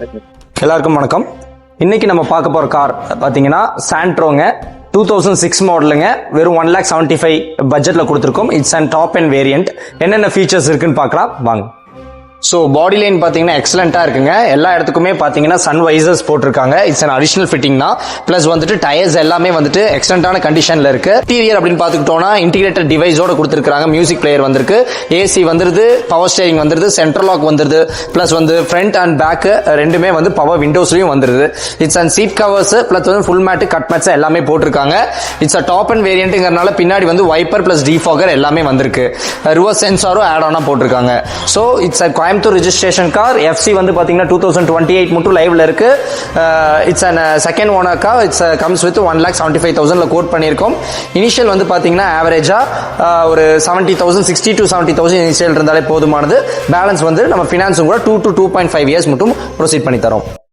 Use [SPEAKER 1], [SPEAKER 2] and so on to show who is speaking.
[SPEAKER 1] எல்லாருக்கும் வணக்கம். இன்னைக்கு நம்ம பார்க்க போற கார் பாத்தீங்கன்னா சாண்ட்ரோங்க 2006 மாடலுங்க. வெறும் 1,75,000 பட்ஜெட்ல கொடுத்துருக்கோம். It's and top and variant. என்னென்ன ஃபீச்சர்ஸ் இருக்குன்னு பார்க்கலாம் வாங்க. ஸோ பாடி லைன் பார்த்தீங்கன்னா எக்ஸலண்ட்டாக இருக்குங்க. எல்லா இடத்துக்குமே பார்த்தீங்கன்னா சன் வைசர்ஸ் போட்டிருக்காங்க. இட்ஸ் அன் அடிஷனல் ஃபிட்டிங் தான். ப்ளஸ் வந்துட்டு டயர்ஸ் எல்லாமே வந்துட்டு எக்ஸலண்டான கண்டிஷனில் இருக்கு. இன்டீரியர் அப்படின்னு பார்த்துக்கிட்டோம்னா இன்டிகிரேட்டட் டிவைஸோட கொடுத்துருக்காங்க. மியூசிக் பிளேயர் வந்திருக்கு, ஏசி வந்துருது, பவர் ஸ்டேரிங் வந்துருது, சென்ட்ரல் லாக் வந்துருது, ப்ளஸ் வந்து ஃப்ரண்ட் அண்ட் பேக் ரெண்டுமே வந்து பவர் விண்டோஸ்லையும் வந்துருது. It's and seat covers plus வந்து ஃபுல் மேட் கட் மேட்ஸ் எல்லாமே போட்டிருக்காங்க. இட்ஸ் அ டாப் அண்ட் வேரியன்ட்ங்கிறனால பின்னாடி வந்து வைப்பர் ப்ளஸ் டிஃபாகர் எல்லாமே வந்திருக்கு. ரிவர்ஸ் சென்சாரும் ஆட் ஆனா போட்டிருக்காங்க. So it's a Coimbatore registration car. FC வந்து பாத்தீங்கன்னா 2028 மட்டும் லைவ்ல இருக்கு. It's an second owner car. It's comes with 1,75,000 quote பண்ணியிருக்கோம். இனிஷியல் வந்து பாத்தீங்கன்னா ஆவரேஜா ஒரு 70,000 60 to 70,000 இனிஷியல் இருந்தாலே போதுமானது. பேலன்ஸ் வந்து நம்ம ஃபினான்ஸும் கூட 2 to 2.5 இயர்ஸ் மட்டும் ப்ரொசீட் பண்ணி தரோம்.